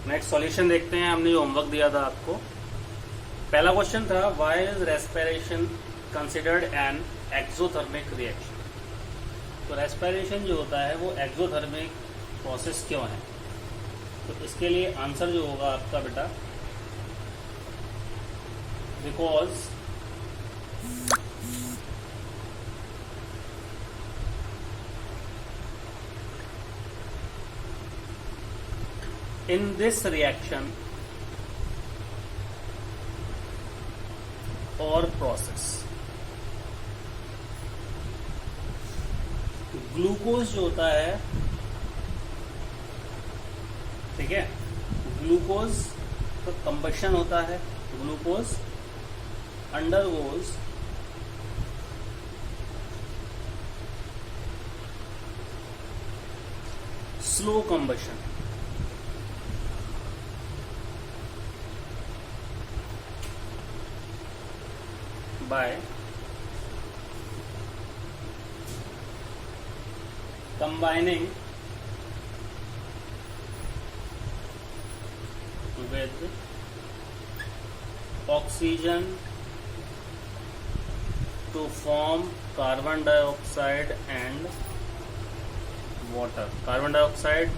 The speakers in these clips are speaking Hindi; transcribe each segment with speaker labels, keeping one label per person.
Speaker 1: नेक्स्ट सॉल्यूशन देखते हैं। हमने जो होमवर्क दिया था आपको, पहला क्वेश्चन था why is respiration considered an exothermic reaction. तो रेस्पिरेशन जो होता है वो एक्सोथर्मिक प्रोसेस क्यों है? तो इसके लिए आंसर जो होगा आपका बेटा, because in this reaction or process glucose जो होता है, ठीक है, ग्लूकोज का कंबशन होता है। Glucose undergoes slow combustion by combining with oxygen to form carbon dioxide and water. Carbon dioxide,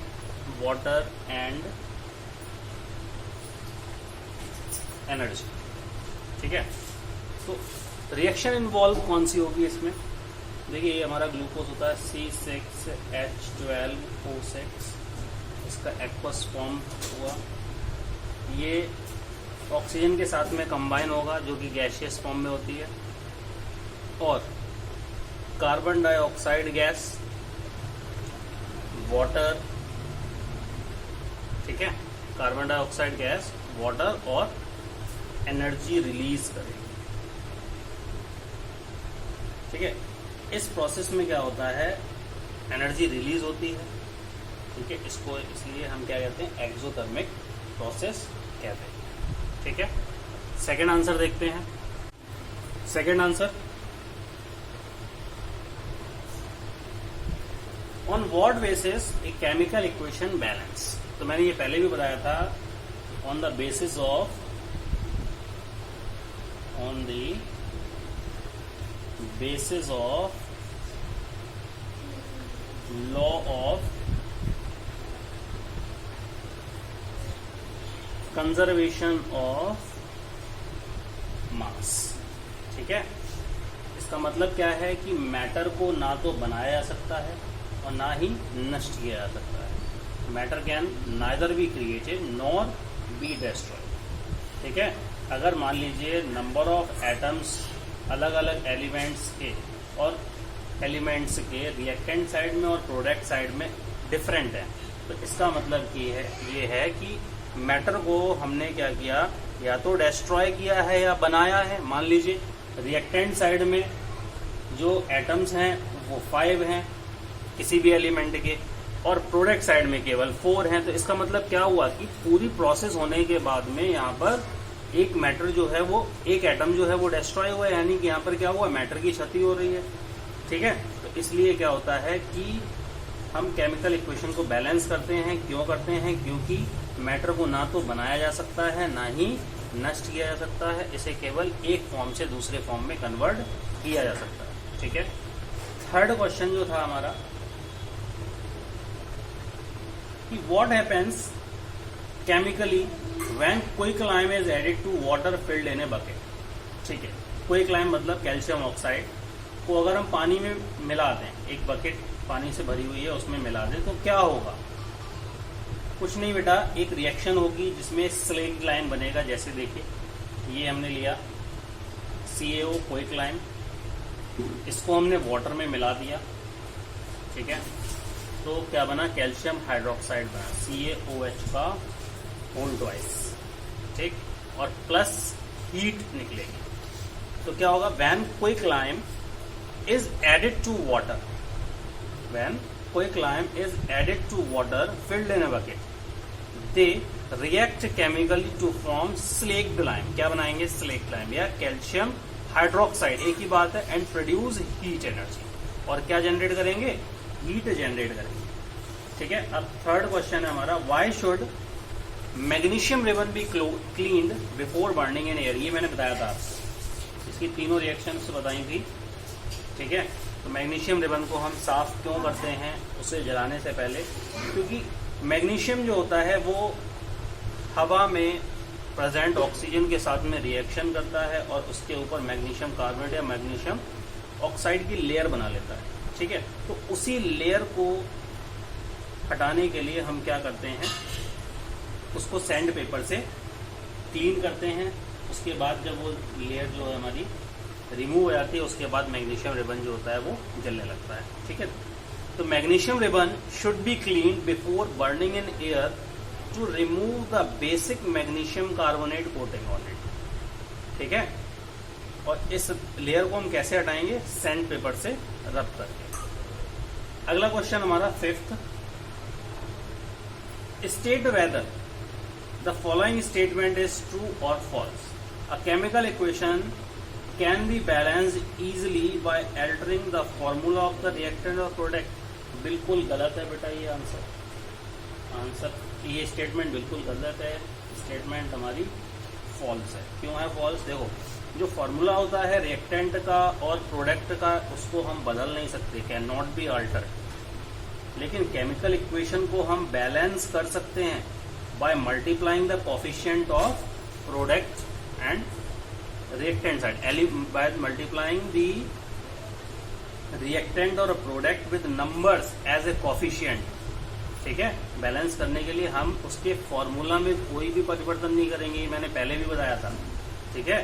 Speaker 1: water and energy, ठीक है। तो रिएक्शन इन्वॉल्व कौन सी होगी इसमें? देखिए ये हमारा ग्लूकोज होता है C6H12O6, इसका एक्वस फॉर्म हुआ, ये ऑक्सीजन के साथ में कंबाइन होगा जो कि गैसियस फॉर्म में होती है, और कार्बन डाइऑक्साइड गैस, वाटर, ठीक है, कार्बन डाइऑक्साइड गैस, वाटर और एनर्जी रिलीज करेगी, ठीक है। इस प्रोसेस में क्या होता है, एनर्जी रिलीज होती है, ठीक है। इसको इसलिए हम क्या कहते हैं, एक्सोथर्मिक प्रोसेस कहते हैं, ठीक है। सेकंड आंसर देखते हैं। Second answer, on what basis a chemical equation balance. तो मैंने ये पहले भी बताया था, on the basis of, on the basis of law of conservation of mass, ठीक है। इसका मतलब क्या है कि मैटर को ना तो बनाया जा सकता है और ना ही नष्ट किया जा सकता है। Matter can neither be created nor be destroyed, ठीक है। अगर मान लीजिए नंबर ऑफ एटम्स अलग अलग एलिमेंट्स के और एलिमेंट्स के रिएक्टेंट साइड में और प्रोडक्ट साइड में डिफरेंट है, तो इसका मतलब ये है कि मैटर को हमने क्या किया, या तो डिस्ट्रॉय किया है या बनाया है। मान लीजिए रिएक्टेंट साइड में जो एटम्स हैं वो 5 हैं किसी भी एलिमेंट के, और प्रोडक्ट साइड में केवल 4 हैं। तो इसका मतलब क्या हुआ कि पूरी प्रोसेस होने के बाद में यहाँ पर एक मैटर जो है वो, एक एटम जो है वो डिस्ट्रॉय हुआ है, यानी कि यहाँ पर क्या हुआ, मैटर की क्षति हो रही है, ठीक है। तो इसलिए क्या होता है कि हम केमिकल इक्वेशन को बैलेंस करते हैं। क्यों करते हैं? क्योंकि मैटर को ना तो बनाया जा सकता है ना ही नष्ट किया जा सकता है, इसे केवल एक फॉर्म से दूसरे फॉर्म में कन्वर्ट किया जा सकता है, ठीक है। थर्ड क्वेश्चन जो था हमारा कि what happens chemically when quicklime is added to water filled in a bucket, ठीक है। क्विकलाइम मतलब कैल्शियम ऑक्साइड को अगर हम पानी में मिला दें, एक बकेट पानी से भरी हुई है उसमें मिला दें, तो क्या होगा? कुछ नहीं बेटा, एक रिएक्शन होगी जिसमें स्लेट लाइन बनेगा। जैसे देखिए ये हमने लिया CaO क्विकलाइम, इसको हमने वाटर में मिला दिया, ठीक है। तो क्या बना, कैल्शियम हाइड्रोक्साइड बना, CaOH का होल ट्वाइस, ठीक, और प्लस हीट निकलेगी। तो क्या होगा, when quicklime is added to water, when quicklime is added to water filled in a bucket, they react chemically to form slaked lime. क्या बनाएंगे, स्लेक्ड लाइम या कैल्शियम हाइड्रोक्साइड, एक ही बात है, एंड प्रोड्यूस हीट एनर्जी। और क्या जनरेट करेंगे, हीट जनरेट करेंगे, ठीक है। अब थर्ड क्वेश्चन है हमारा, why should magnesium ribbon be cleaned before burning in air, ये मैंने बताया था आपको, इसकी तीनों रिएक्शंस बताई थी, ठीक है। तो मैग्नीशियम रिबन को हम साफ क्यों करते हैं उसे जलाने से पहले, क्योंकि मैग्नीशियम जो होता है वो हवा में प्रेजेंट ऑक्सीजन के साथ में रिएक्शन करता है और उसके ऊपर मैग्नीशियम कार्बोनेट या मैग्नीशियम ऑक्साइड की लेयर बना लेता है, ठीक है। तो उसी लेयर को हटाने के लिए हम क्या करते हैं, उसको सैंड पेपर से क्लीन करते हैं। उसके बाद जब वो लेयर जो है हमारी रिमूव हो जाती है, उसके बाद मैग्नीशियम रिबन जो होता है वो जलने लगता है, ठीक है। तो magnesium ribbon should be clean before burning in air to remove the basic magnesium carbonate coating on it, ठीक है। और इस लेयर को हम कैसे हटाएंगे, सैंड पेपर से रब करके। अगला क्वेश्चन हमारा 5th, state whether the following statement is true और false. A chemical equation can be balanced easily by altering the formula of the reactant और प्रोडक्ट। बिल्कुल गलत है बेटा ये आंसर, ये स्टेटमेंट बिल्कुल गलत है, स्टेटमेंट हमारी फॉल्स है। क्यों है फॉल्स, देखो जो फॉर्मूला होता है रिएक्टेंट का और प्रोडक्ट का उसको हम बदल नहीं सकते, कैन नॉट बी अल्टर्ड। लेकिन केमिकल इक्वेशन को हम बैलेंस कर सकते हैं by multiplying the coefficient of product and reactant side, by multiplying the reactant और product with numbers as a coefficient, ठीक है। बैलेंस करने के लिए हम उसके फॉर्मूला में कोई भी परिवर्तन नहीं करेंगे, मैंने पहले भी बताया था, ठीक है।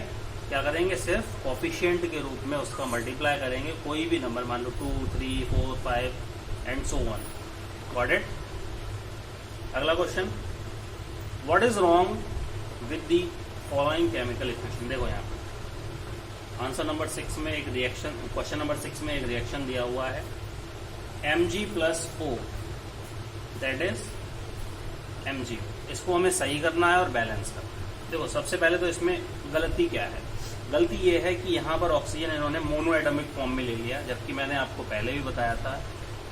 Speaker 1: क्या करेंगे, सिर्फ कोफिशिएंट के रूप में उसका मल्टीप्लाई करेंगे, कोई भी नंबर मान लो 2, 3, 4, 5 and so on. Got it. अगला question, what is wrong with the following chemical equation. देखो यहाँ पर आंसर नंबर 6 में एक रिएक्शन, क्वेश्चन नंबर 6 में एक रिएक्शन दिया हुआ है Mg+O, दैट इज Mg। इसको हमें सही करना है और बैलेंस करना है। देखो सबसे पहले तो इसमें गलती क्या है, गलती ये है कि यहाँ पर ऑक्सीजन इन्होंने मोनो एटॉमिक फॉर्म में ले लिया, जबकि मैंने आपको पहले भी बताया था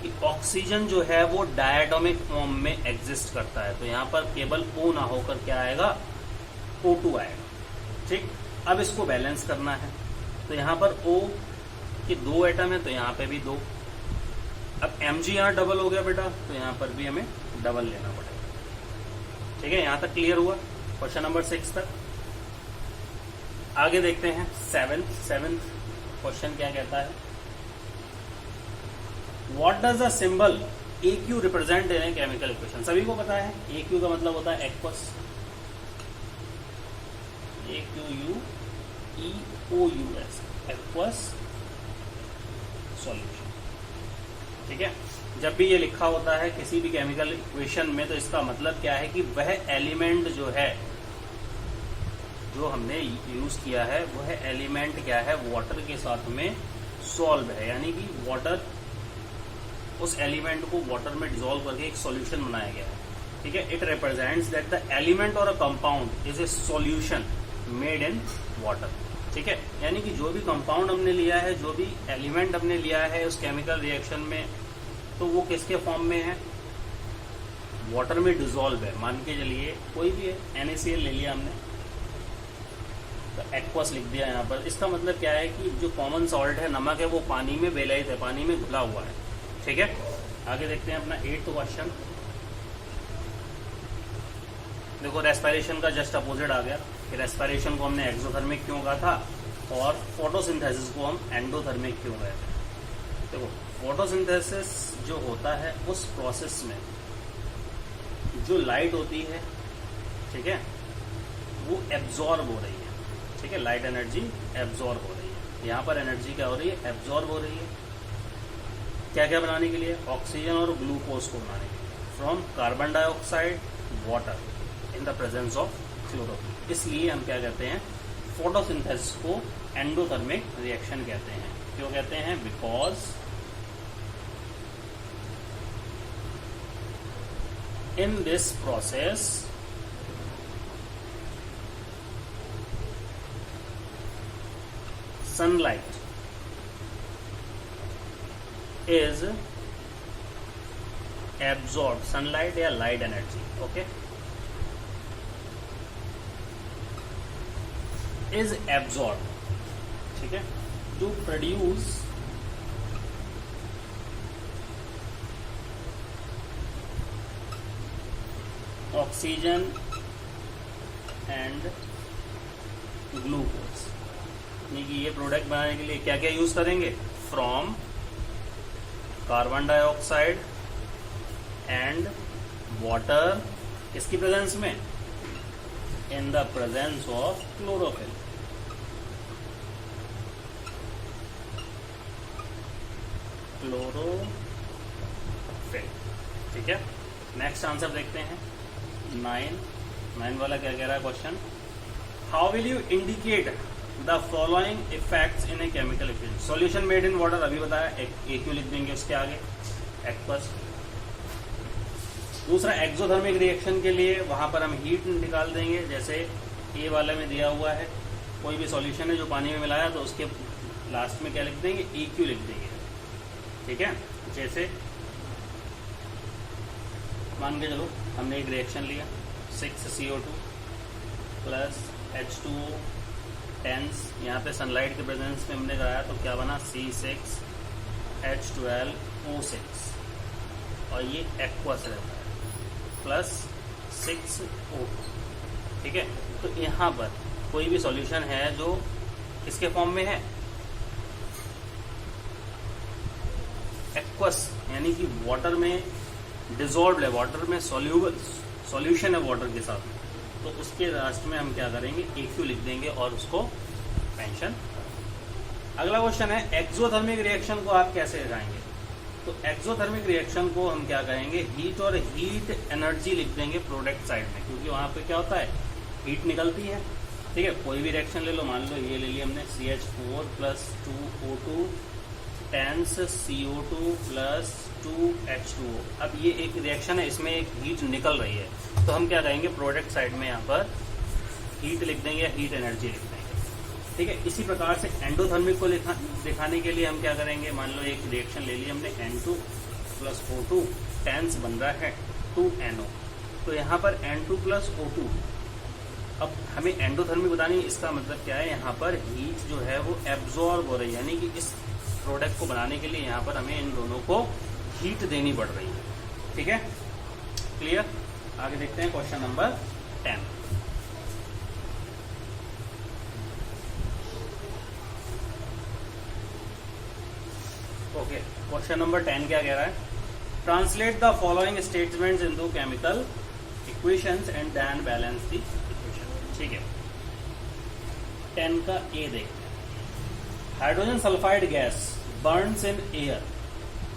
Speaker 1: कि ऑक्सीजन जो है वो डायटोमिक फॉर्म में एग्जिस्ट करता है। तो यहाँ पर केवल O ना होकर क्या आएगा, O2 आएगा, ठीक। अब इसको बैलेंस करना है, तो यहाँ पर O के 2 एटम है तो यहाँ पे भी 2। अब Mg यहाँ डबल हो गया बेटा, तो यहाँ पर भी हमें डबल लेना पड़ेगा, ठीक है। यहाँ तक क्लियर हुआ क्वेश्चन नंबर 6 तक। आगे देखते हैं 7th क्वेश्चन क्या कहता है, what does the symbol AQ represent in a chemical equation. सभी को पता है AQ का मतलब होता है एक्वस, AQUEOUS, एक्वस सॉल्यूशन, ठीक है। जब भी ये लिखा होता है किसी भी केमिकल इक्वेशन में तो इसका मतलब क्या है कि वह एलिमेंट जो है, जो हमने यूज किया है वह एलिमेंट क्या है, वाटर के साथ में सॉल्व है, यानी कि वाटर, उस एलिमेंट को वाटर में डिसॉल्व करके एक सॉल्यूशन बनाया गया है, ठीक है। It represents that the element और a compound is a solution made in water, ठीक है। यानी कि जो भी कंपाउंड हमने लिया है, जो भी एलिमेंट हमने लिया है उस केमिकल रिएक्शन में, तो वो किसके फॉर्म में है, वाटर में डिसॉल्व है। मान के चलिए कोई भी है, NaCl ले लिया हमने, तो एक्वस लिख दिया यहाँ पर। इसका मतलब क्या है कि जो कॉमन सॉल्ट है, नमक है, वो पानी में विलयित है, पानी में घुला हुआ है, ठीक है। आगे देखते हैं अपना 8th क्वेश्चन। देखो रेस्पिरेशन का जस्ट अपोजिट आ गया कि रेस्पिरेशन को हमने एक्सोथर्मिक क्यों कहा था और फोटोसिंथेसिस को हम एंडोथर्मिक क्यों कहे थे। देखो फोटोसिंथेसिस जो होता है उस प्रोसेस में जो लाइट होती है, ठीक है, वो एब्जॉर्ब हो रही है, ठीक है, लाइट एनर्जी एब्जॉर्ब हो रही है। यहाँ पर एनर्जी क्या हो रही है, एब्जॉर्ब हो रही है। क्या क्या बनाने के लिए, ऑक्सीजन और ग्लूकोज को बनाने के लिए, from carbon dioxide water in the presence of chlorophyll. इसलिए हम क्या कहते हैं, फोटोसिंथेसिस को एंडोथर्मिक रिएक्शन कहते हैं। क्यों कहते हैं, because in this process sunlight is absorbed, sunlight या light energy, okay, is absorb, ठीक है, to produce oxygen and glucose. यानी कि ये प्रोडक्ट बनाने के लिए क्या क्या यूज करेंगे? From carbon dioxide and water, किसकी प्रेजेंस में? In the presence of chlorophyll. Chlorophyll, ठीक है। नेक्स्ट आंसर देखते हैं 9 वाला क्या कह रहा है question? How will you indicate the following effects in a chemical equation? Solution made in water अभी बताया, एक क्यू लिख देंगे उसके आगे, एक्वस। दूसरा एक्सोथर्मिक रिएक्शन के लिए वहां पर हम हीट निकाल देंगे, जैसे ए वाले में दिया हुआ है कोई भी सॉल्यूशन है जो पानी में मिलाया तो उसके लास्ट में क्या लिख देंगे? ई क्यू लिख देंगे, ठीक है। जैसे मान के चलो हमने एक रिएक्शन लिया 6CO2 प्लस H2O 10, यहाँ पे सनलाइट के प्रेजेंस में हमने कराया तो क्या बना? C6H12O6, और ये एक्वस रहता है प्लस 6O2, ठीक है। तो यहाँ पर कोई भी सॉल्यूशन है जो किसके फॉर्म में है? एक्वस, यानी कि वाटर में डिजॉल्व है, वाटर में सॉल्यूबल सॉल्यूशन है वाटर के साथ, तो उसके लास्ट में हम क्या करेंगे? AQ लिख देंगे और उसको मेंशन। अगला क्वेश्चन है एक्सोथर्मिक रिएक्शन को आप कैसे लगाएंगे? तो एक्सोथर्मिक रिएक्शन को हम क्या करेंगे? हीट और हीट एनर्जी लिख देंगे प्रोडक्ट साइड में, क्योंकि वहां पे क्या होता है? हीट निकलती है, ठीक है। कोई भी रिएक्शन ले लो, मान लो ये ले लिया हमने CH4 plus 2O2 10 CO2 plus 2H2O। अब ये एक रिएक्शन है, इसमें एक हीट निकल रही है, तो हम क्या करेंगे? प्रोडक्ट साइड में यहाँ पर हीट लिख देंगे या हीट एनर्जी लिख देंगे, ठीक है। इसी प्रकार से एंडोथर्मिक को दिखाने के लिए हम क्या करेंगे? मान लो एक रिएक्शन ले ली हमने N2 प्लस O2 10 बन रहा है 2NO, तो यहाँ पर N2 प्लस O2। अब हमें एंडोथर्मिक बतानी है, इसका मतलब क्या है? यहाँ पर हीट जो है वो एब्जॉर्ब हो रही है, यानी कि इस प्रोडक्ट को बनाने के लिए यहाँ पर हमें इन दोनों को हीट देनी पड़ रही है, ठीक है। क्लियर? आगे देखते हैं question number 10। Okay, question number 10 क्या कह रहा है? Translate the following statements into chemical equations and then balance the equation, ठीक है। 10 का ए देखते हैं। Hydrogen sulphide gas burns in air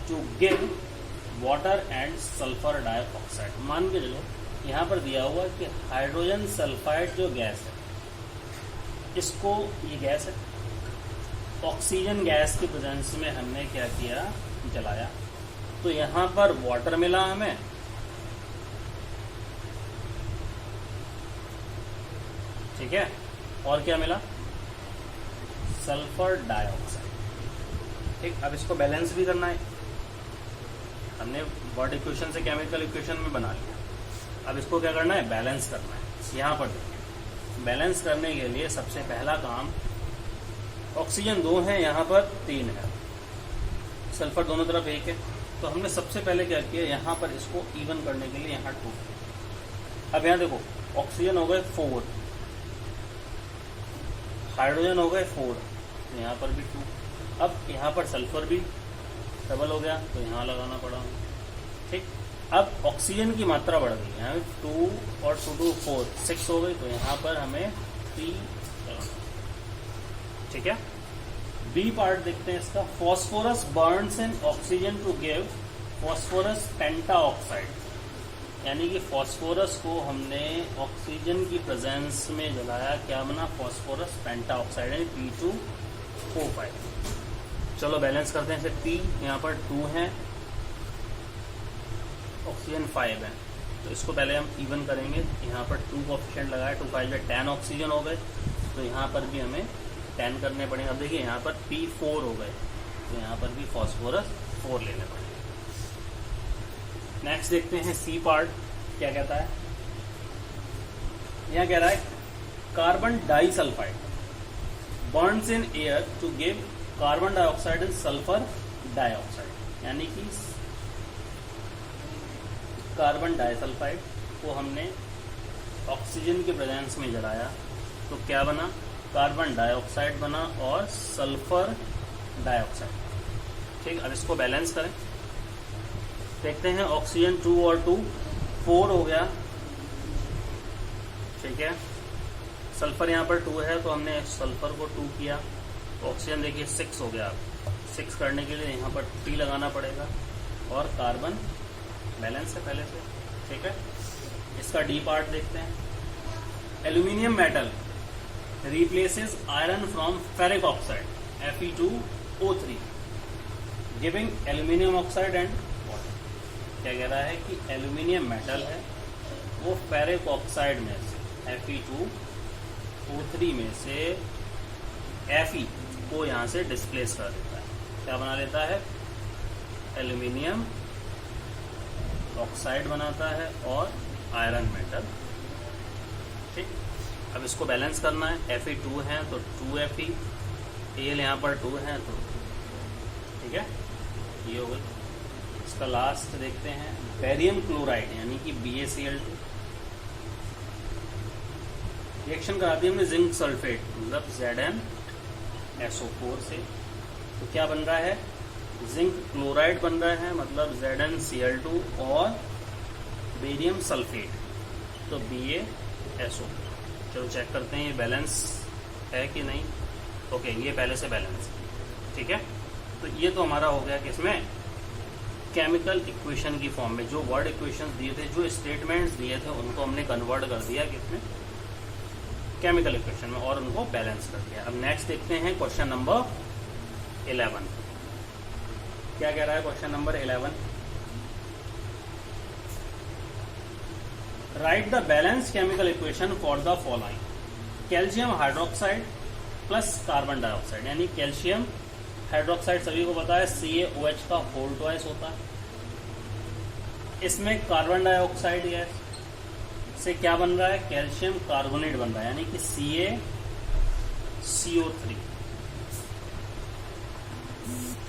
Speaker 1: to give water and sulphur dioxide. मान के चलो यहाँ पर दिया हुआ कि हाइड्रोजन सल्फाइड जो गैस है, इसको, ये गैस है, ऑक्सीजन गैस की प्रेजेंस में हमने क्या किया? जलाया, तो यहाँ पर वाटर मिला हमें, ठीक है, और क्या मिला? सल्फर डाइऑक्साइड, ठीक। अब इसको बैलेंस भी करना है, हमने वर्ड इक्वेशन से केमिकल इक्वेशन में बना लिया, अब इसको क्या करना है? बैलेंस करना है। यहाँ पर देखिए, बैलेंस करने के लिए सबसे पहला काम, ऑक्सीजन 2 है, यहाँ पर 3 है, सल्फर दोनों तरफ 1 है, तो हमने सबसे पहले क्या किया? यहाँ पर इसको इवन करने के लिए यहाँ 2। अब यहाँ देखो, ऑक्सीजन हो गए 4, हाइड्रोजन हो गए 4, तो यहाँ पर भी 2। अब यहाँ पर सल्फर भी डबल हो गया, तो यहाँ लगाना पड़ा, ठीक। अब ऑक्सीजन की मात्रा बढ़ गई, यहाँ 2 और 2 2 4 6 हो गई, तो यहाँ पर हमें 3 लगाना, ठीक है। बी पार्ट देखते हैं इसका। Phosphorus burns in oxygen to give phosphorus pentoxide, यानी कि फॉस्फोरस को हमने ऑक्सीजन की प्रेजेंस में जलाया, क्या बना? फॉस्फोरस पेंटाऑक्साइड, यानी P2O5। चलो बैलेंस करते हैं इसे। P यहाँ पर 2 है, ऑक्सीजन 5 है, तो इसको पहले हम इवन करेंगे। यहाँ पर 2 कोएफिशिएंट लगाए, 2 5 10 ऑक्सीजन हो गए, तो यहाँ पर भी हमें 10 करने पड़ेंगे। अब देखिए यहाँ पर P4 हो गए, तो यहाँ पर भी फॉस्फोरस 4 लेने पड़ेंगे। नेक्स्ट देखते हैं सी पार्ट क्या कहता है। यहाँ कह रहा है carbon disulphide, burns in air to give carbon dioxide and sulphur dioxide, यानी कि कार्बन डाइसल्फाइड को हमने ऑक्सीजन के प्रेजेंस में जलाया तो क्या बना, कार्बन डाइऑक्साइड बना और सल्फर डाइऑक्साइड। ठीक, अब इसको बैलेंस करें, देखते हैं। ऑक्सीजन 2 और 2 4 हो गया, ठीक है। सल्फर यहाँ पर 2 है तो हमने सल्फर को 2 किया, तो ऑक्सीजन देखिए 6 हो गया। 6 करने के लिए यहाँ पर 3 लगाना पड़ेगा और कार्बन बैलेंस है पहले से, ठीक है। इसका डी पार्ट देखते हैं। Aluminium metal replaces iron from ferric oxide Fe2O3 giving aluminium oxide and water. क्या कह रहा है कि एल्यूमिनियम मेटल है वो फेरिक ऑक्साइड में से Fe2O3 में से Fe को यहाँ से डिस्प्लेस कर देता है, क्या बना लेता है, एल्यूमिनियम ऑक्साइड बनाता है और आयरन मेटल। ठीक, अब इसको बैलेंस करना है। Fe2 है तो 2Fe, Al यहाँ पर 2 है तो ठीक है, ये हो गई। इसका लास्ट देखते हैं, बेरियम क्लोराइड यानी कि BaCl2 रिएक्शन कराती है हमने जिंक सल्फेट मतलब ZnSO4 से, तो क्या बन रहा है, जिंक क्लोराइड बन रहा है मतलब ZnCl2 और बेरियम सल्फेट तो BaSO। चलो चेक करते हैं ये बैलेंस है कि नहीं। ओके, ये पहले से बैलेंस है, ठीक है। तो ये तो हमारा हो गया किसमें, केमिकल इक्वेशन की फॉर्म में। जो वर्ड इक्वेशंस दिए थे, जो स्टेटमेंट्स दिए थे, उनको हमने कन्वर्ट कर दिया किसमें, केमिकल इक्वेशन में, और उनको बैलेंस कर दिया। अब नेक्स्ट देखते हैं क्वेश्चन नंबर 11। क्या कह रहा है question number 11, right the balance chemical equation for the following, calcium hydroxide plus carbon dioxide, यानी कैल्शियम हाइड्रोक्साइड सभी को पता है CaOH का होल ट्वाइस होता है। इसमें कार्बन डाइऑक्साइड गैस से क्या बन रहा है, कैल्शियम कार्बोनेट बन रहा है, यानी कि CaCO3,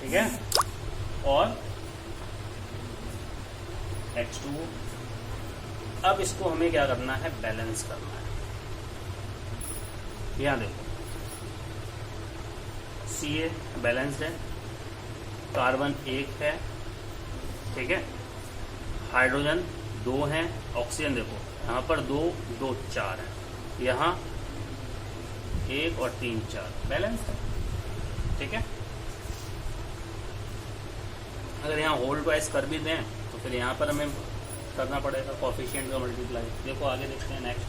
Speaker 1: ठीक है, और H2O। अब इसको हमें क्या करना है, बैलेंस करना है। यहां देखो Ca बैलेंस्ड है, कार्बन 1 है, ठीक है, हाइड्रोजन 2 है, ऑक्सीजन देखो यहाँ पर 2 2 4 है, यहाँ 1 और 3 4 बैलेंस है, ठीक है। अगर यहाँ होल ट्वाइस कर भी दें तो फिर यहाँ पर हमें करना पड़ेगा कोफिशिएंट का मल्टीप्लाई। देखो आगे देखते हैं next,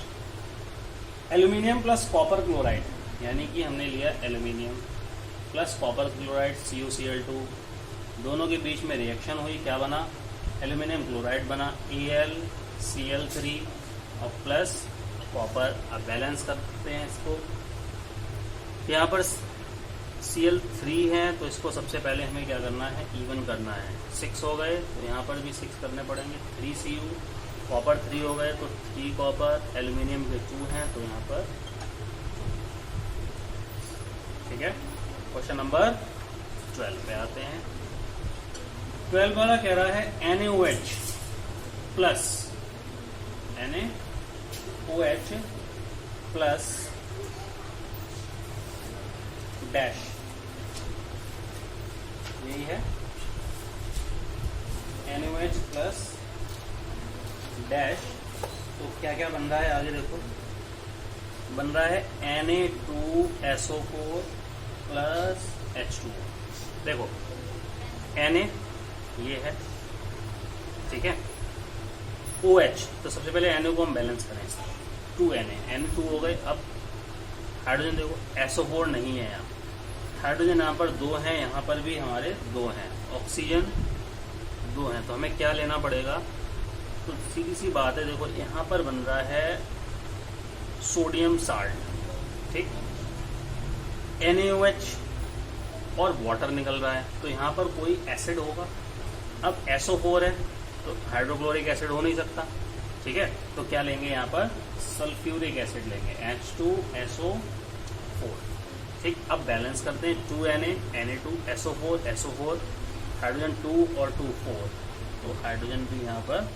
Speaker 1: aluminium plus copper chloride, यानी कि हमने लिया aluminium plus copper chloride CuCl2, दोनों के बीच में रिएक्शन हुई, क्या बना, एल्यूमिनियम क्लोराइड बना AlCl3 और प्लस कॉपर। अब बैलेंस करते हैं इसको, यहाँ पर Cl3 है तो इसको सबसे पहले हमें क्या करना है, इवन करना है। 6 हो गए तो यहाँ पर भी 6 करने पड़ेंगे, 3Cu, कॉपर 3 हो गए तो 3 कॉपर, एल्यूमिनियम के 2 हैं तो यहाँ पर, ठीक है। क्वेश्चन नंबर 12 पे आते हैं। 12 वाला कह रहा है NaOH प्लस डैश, यही है NaOH प्लस डैश, तो क्या क्या बन रहा है आगे देखो, बन रहा है Na2SO4 प्लस H2O। देखो Na ये है, ठीक है, OH तो सबसे पहले Na को हम बैलेंस करें, 2Na, N2 हो गए। अब हाइड्रोजन देखो SO4 नहीं है, यहाँ हाइड्रोजन यहाँ पर 2 हैं, यहाँ पर भी हमारे 2 हैं, ऑक्सीजन 2 हैं, तो हमें क्या लेना पड़ेगा, तो सीधी सी बात है, देखो यहाँ पर बन रहा है सोडियम साल्ट, ठीक, NaOH और वाटर निकल रहा है, तो यहाँ पर कोई एसिड होगा। अब SO4 है तो हाइड्रोक्लोरिक एसिड हो नहीं सकता, ठीक है, तो क्या लेंगे यहाँ पर, सल्फ्यूरिक एसिड लेंगे, H2SO4, ठीक, अब बैलेंस करते हैं 2Na, Na2, SO4, SO4, hydrogen 2 और 2 4, तो हाइड्रोजन भी यहाँ पर,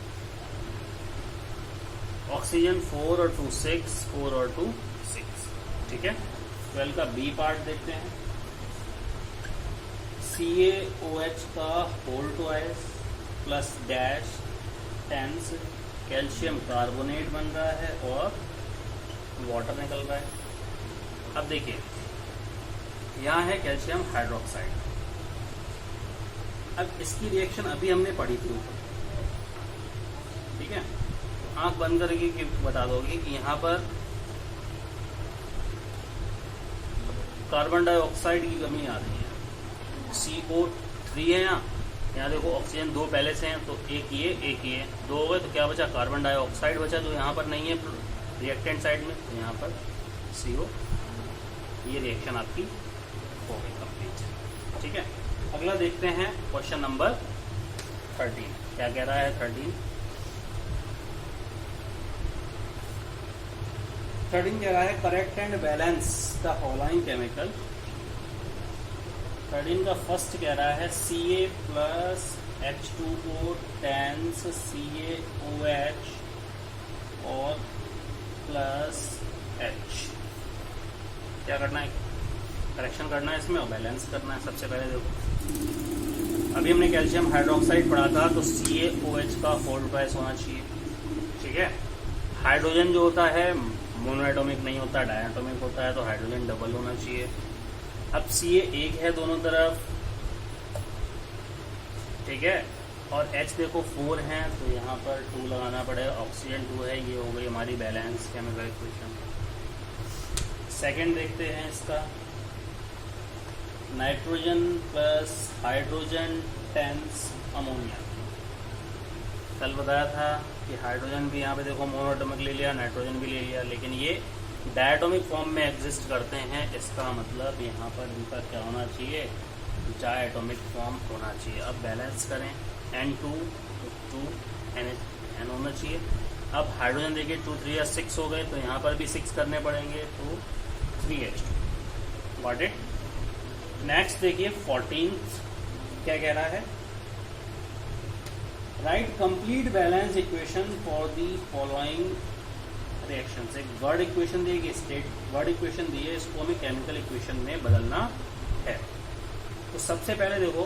Speaker 1: ऑक्सीजन 4 और 2 6, 4 और 2 6, ठीक है। 12 का बी पार्ट देखते हैं, CaOH का whole twice plus dash tends calcium carbonate बन रहा है और वाटर निकल रहा है। अब देखिए यहाँ है कैल्शियम हाइड्रोक्साइड। अब इसकी रिएक्शन अभी हमने पढ़ी थी ऊपर, ठीक है। आंख बंद करके बता दोगे कि यहाँ पर कार्बन डाइऑक्साइड की कमी आ रही है, CO3 है यहाँ देखो ऑक्सीजन 2 पहले से हैं, तो एक ये 2 हो गए, तो क्या बचा, कार्बन डाइऑक्साइड बचा जो यहाँ पर नहीं है रिएक्टेंट साइड में, तो यहाँ पर CO, ये रिएक्शन आपकी हो गई कंप्लीट, ठीक है। अगला देखते हैं क्वेश्चन नंबर 13, क्या कह रहा है 13 कह रहा है correct and balance the following chemical. 13 का फर्स्ट कह रहा है Ca plus H2O tends CaOH और प्लस H। क्या करना है, करेक्शन करना है इसमें और बैलेंस करना है। सबसे पहले देखो अभी हमने कैल्शियम हाइड्रोक्साइड पढ़ा था, तो CaOH का होल ट्वाइस होना चाहिए, ठीक है। हाइड्रोजन जो होता है मोनोएटॉमिक नहीं होता, डायटोमिक होता है, तो हाइड्रोजन डबल होना चाहिए। अब Ca एक है दोनों तरफ, ठीक है, और H देखो 4 है, तो यहाँ पर 2 लगाना पड़ेगा, ऑक्सीजन 2 है, ये हो गई हमारी बैलेंस केमिकल इक्वेशन। सेकंड देखते हैं इसका, nitrogen plus hydrogen tends ammonia. कल बताया था कि हाइड्रोजन भी यहाँ पे देखो मोनोएटॉमिक ले लिया, नाइट्रोजन भी ले लिया, लेकिन ये डायटोमिक फॉर्म में एग्जिस्ट करते हैं। इसका मतलब यहाँ पर इनका क्या होना चाहिए, डायटोमिक फॉर्म होना चाहिए। अब बैलेंस करें, N2 2 N होना चाहिए। अब हाइड्रोजन देखिए 2 3 या 6 हो गए, तो यहाँ पर भी 6 करने पड़ेंगे, तो 3H2। Got it. नेक्स्ट देखिए 14 क्या कह रहा है, right complete balance equation for the following reactions. एक वर्ड इक्वेशन दी है, स्टेट वर्ड इक्वेशन दी है, इसको हमें केमिकल इक्वेशन में बदलना है। तो सबसे पहले देखो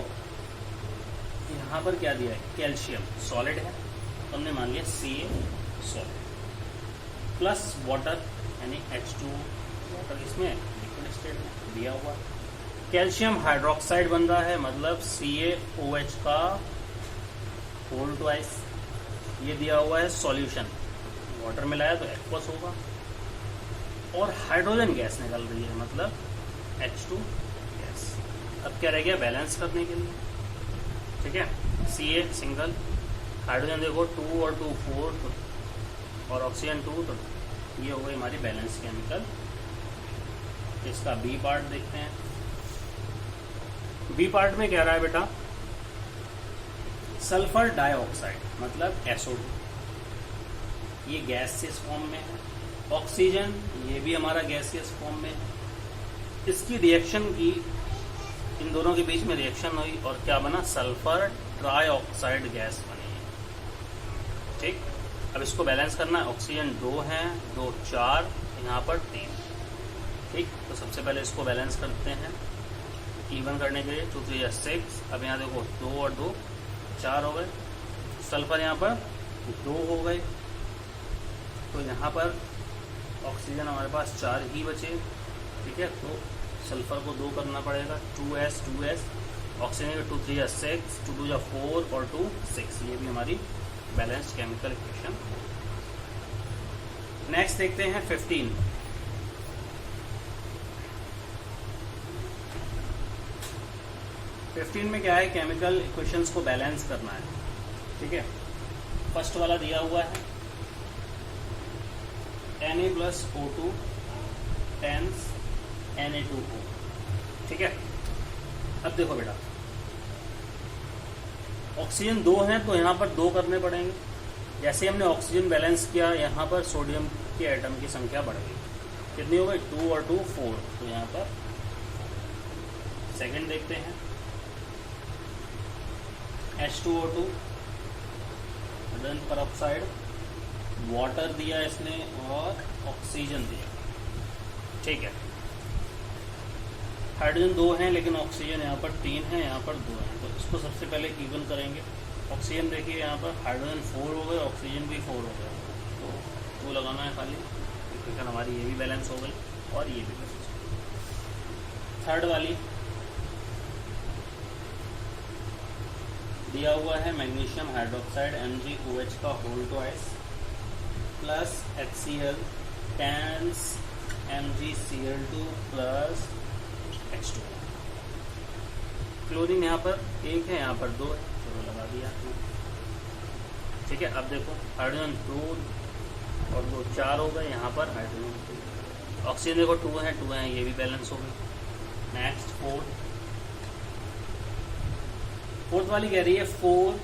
Speaker 1: यहाँ पर क्या दिया है, कैल्शियम सॉलिड है, तो हमने मान लिया Ca सॉलिड प्लस वाटर यानी H2 वाटर, इसमें लिक्विड स्टेट में दिया हुआ। कैल्शियम हाइड्रोक्साइड बन रहा है, मतलब CaOH का होल ट्वाइस, ये दिया हुआ है सॉल्यूशन, वाटर मिलाया तो एक्वस होगा, और हाइड्रोजन गैस निकल रही है, मतलब H2 गैस। अब क्या रह गया बैलेंस करने के लिए, ठीक है। Ca सिंगल, हाइड्रोजन देखो 2 और 2 4 और ऑक्सीजन 2, तो ये हो गई हमारी बैलेंस केमिकल। इसका बी पार्ट देखते हैं। बी पार्ट में कह रहा है बेटा सल्फर डाइऑक्साइड मतलब SO2, ये गैसियस फॉर्म में है। ऑक्सीजन ये भी हमारा गैसियस फॉर्म में है। इसकी रिएक्शन की, इन दोनों के बीच में रिएक्शन हुई और क्या बना, सल्फर ट्राइऑक्साइड गैस बनी है, ठीक। अब इसको बैलेंस करना है, ऑक्सीजन 2 है, 2 4, यहाँ पर 3, ठीक। तो सबसे पहले इसको बैलेंस करते हैं, इवन करने के लिए 2 3 या 6। अब यहाँ देखो 2 और 2 4 हो गए, सल्फर यहाँ पर 2 हो गए, तो यहाँ पर ऑक्सीजन हमारे पास 4 ही बचे, ठीक है। तो सल्फर को 2 करना पड़ेगा, 2s 2s, ऑक्सीजन 2 3 या 6, 2 2 या 4 और 2 6, ये भी हमारी बैलेंस्ड केमिकल इक्वेशन। नेक्स्ट देखते हैं 15। में क्या है, केमिकल इक्वेशंस को बैलेंस करना है, ठीक है। फर्स्ट वाला दिया हुआ है Na plus O2 tense Na2O, ठीक है। अब देखो बेटा ऑक्सीजन 2 है, तो यहाँ पर 2 करने पड़ेंगे। जैसे हमने ऑक्सीजन बैलेंस किया, यहाँ पर सोडियम के एटम की संख्या बढ़ गई, कितनी हो गई 2 और 2 4, तो यहाँ पर सेकंड देखते हैं, H2O2 हाइड्रोजन परऑक्साइड, वाटर दिया इसने और ऑक्सीजन दिया। ठीक है, हाइड्रोजन 2 हैं लेकिन ऑक्सीजन यहाँ पर 3 है, यहाँ पर 2 है, तो इसको सबसे पहले इवन करेंगे। ऑक्सीजन देखिए यहाँ पर हाइड्रोजन 4 हो गए, ऑक्सीजन भी 4 हो गया, तो 2 लगाना है खाली, इक्वेशन हमारी ये भी बैलेंस हो गई और ये भी बैलेंस हो गई। थर्ड वाली दिया हुआ है मैग्नीशियम हाइड्रोक्साइड MgOH का whole twice plus HCl tends MgCl2 plus H2। Chlorine यहाँ पर 1 है, यहाँ पर 2 है, तो लगा दिया। ठीक है, अब देखो हाइड्रोजन 2 और 2 4 हो गए, यहाँ पर हाइड्रोजन 2, ऑक्सीजन देखो 2 है, ये भी बैलेंस हो गई। नेक्स्ट फोर्थ वाली कह रही है फोर्थ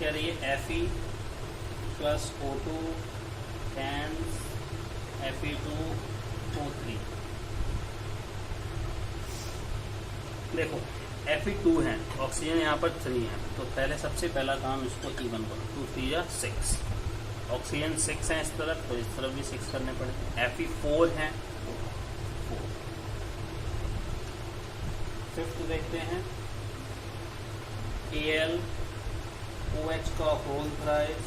Speaker 1: कह रही है Fe plus O2 tense Fe2O3। देखो Fe2 है, ऑक्सीजन यहाँ पर 3 है, तो पहले सबसे पहला काम इसको इवन करो, 2 3 या 6, ऑक्सीजन 6 है इस तरफ, तो इस तरफ भी 6 करने पड़े। Fe4 है, 4। फिफ्थ देखते हैं AlOH का whole thrice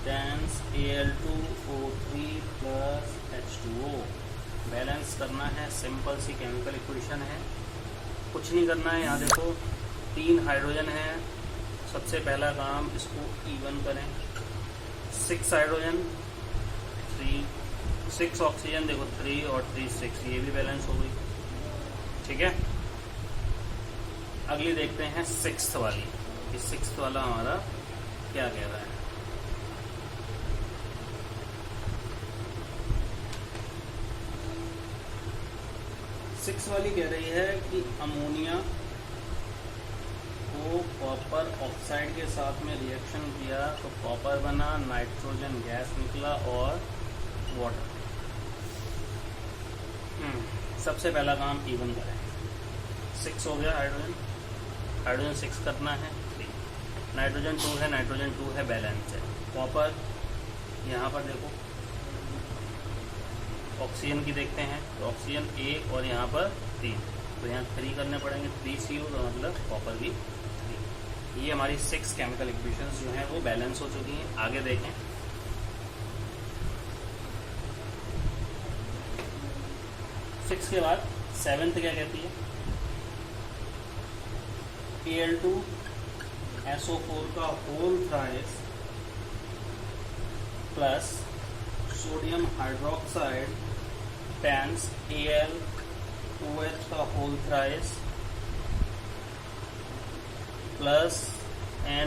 Speaker 1: tends Al2O3 plus H2O। Balance करना है, सिंपल सी केमिकल इक्वेशन है, कुछ नहीं करना है। यहाँ देखो 3 हाइड्रोजन है, सबसे पहला काम इसको इवन करें, 6 हाइड्रोजन 3, 6 ऑक्सीजन देखो 3 और 3 6, ये भी बैलेंस हो गई। ठीक है, अगली देखते हैं 6th वाली, कि 6th वाला हमारा क्या कह रहा है। सिक्स वाली कह रही है कि अमोनिया को कॉपर ऑक्साइड के साथ में रिएक्शन किया तो कॉपर बना, नाइट्रोजन गैस निकला और वाटर। सबसे पहला काम इवन करें, 6 हो गया हाइड्रोजन 6 करना है, 3 नाइट्रोजन 2 है, नाइट्रोजन 2 है, बैलेंस है। कॉपर यहाँ पर देखो, ऑक्सीजन की देखते हैं, तो ऑक्सीजन 1 और यहाँ पर 3, तो यहाँ 3 करने पड़ेंगे, 3 CO, तो मतलब कॉपर भी 3। ये हमारी 6 केमिकल इक्वेशंस जो हैं वो बैलेंस हो चुकी हैं। आगे देखें, सिक्स के बाद 7th क्या कहती है, Al2SO4 का whole thrice plus sodium hydroxide tends AlOH का whole thrice plus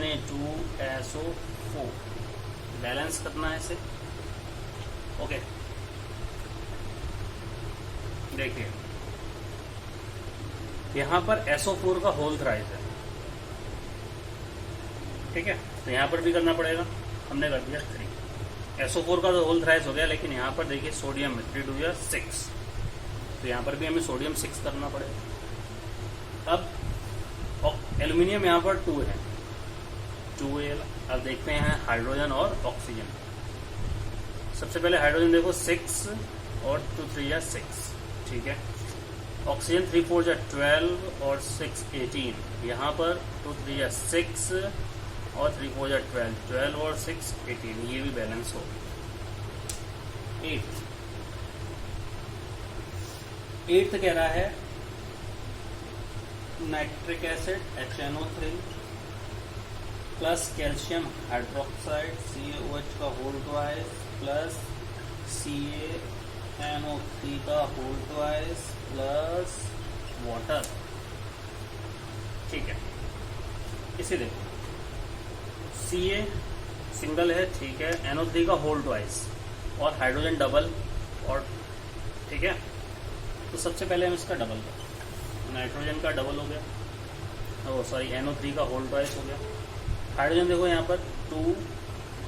Speaker 1: Na2SO4। Balance करना है इसे। ओके, देखिए यहाँ पर SO4 का होल थ्राइस है, ठीक है, तो यहाँ पर भी करना पड़ेगा, हमने कर दिया 3। SO4 का तो होल थ्राइस हो गया, लेकिन यहाँ पर देखिए सोडियम में 3 2 6, तो यहाँ पर भी हमें सोडियम 6 करना पड़ेगा। अब एल्यूमिनियम यहाँ पर 2 है, 2Al। अब देखते हैं हाइड्रोजन और ऑक्सीजन। सबसे पहले हाइड्रोजन देखो 6 और 2 3 6, ठीक है। ऑक्सीजन 3 4 12 और 6 18, यहाँ पर 2 3 6 और 3 4 12, 12 और 6 18, ये भी बैलेंस हो गई। 8th कह रहा है nitric acid HNO3 plus calcium hydroxide CaOH का होल ट्वाइस प्लस CaNO3 का होल ट्वाइस प्लस वाटर, ठीक है। इसे देखो, Ca सिंगल है, ठीक है, NO3 का होल ट्वाइस और हाइड्रोजन डबल, और ठीक है, तो सबसे पहले हम इसका डबल करें। नाइट्रोजन का डबल हो गया, ओ सॉरी NO3 का होल ट्वाइस हो गया। हाइड्रोजन देखो यहाँ पर 2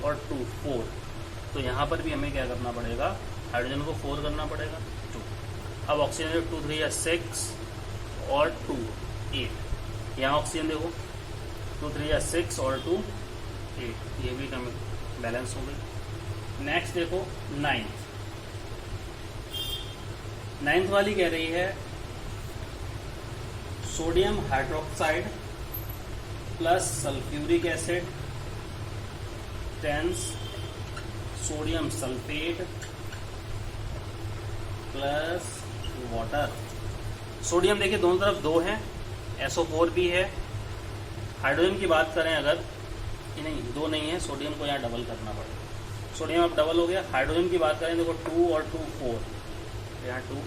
Speaker 1: और 2 4, तो यहाँ पर भी हमें क्या करना पड़ेगा, हाइड्रोजन को 4 करना पड़ेगा 2। अब ऑक्सीजन 2 3 या 6 और 2 8। यहाँ ऑक्सीजन देखो 2 3 या 6 और 2 8, ये भी कम बैलेंस हो गई। नेक्स्ट देखो 9th वाली कह रही है sodium hydroxide plus sulphuric acid tends sodium sulphate plus water. Sodium देखिए दोनों तरफ 2 है, SO4 भी है। हाइड्रोजन की बात करें अगर, नहीं 2 नहीं है, सोडियम को यहाँ डबल करना पड़ेगा। सोडियम अब डबल हो गया। हाइड्रोजन की बात करें देखो 2 और 2 4, यहाँ 2।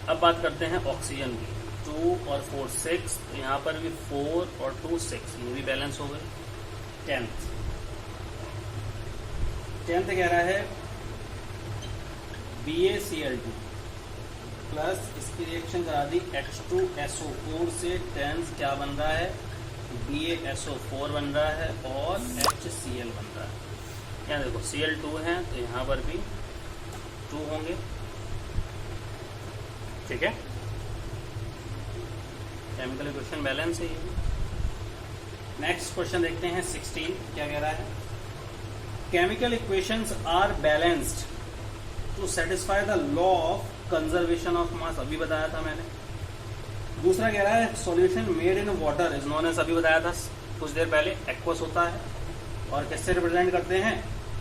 Speaker 1: अब बात करते हैं ऑक्सीजन की, 2 और 4 6, तो यहाँ पर भी 4 और 2 6, ये भी बैलेंस हो गए। 10th कह रहा है BaCl2 प्लस इसकी रिएक्शन करा दी H2SO4 से, 10th क्या बन रहा है BaSO4 बन रहा है और HCl बन रहा है। यहाँ देखो Cl2 है तो यहाँ पर भी 2 होंगे, ठीक है। केमिकल इक्वेशन बैलेंस है ये। नेक्स्ट क्वेश्चन देखते हैं 16, क्या कह रहा है chemical equations are balanced to satisfy the law of conservation of mass, अभी बताया था मैंने। दूसरा कह रहा है solution made in water is known as, अभी बताया था कुछ देर पहले, एक्वस होता है और किससे रिप्रेजेंट करते हैं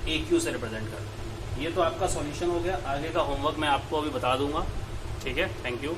Speaker 1: AQ से रिप्रेजेंट करते हैं। ये तो आपका सॉल्यूशन हो गया, आगे का होमवर्क मैं आपको अभी बता दूंगा, ठीक है। Thank you.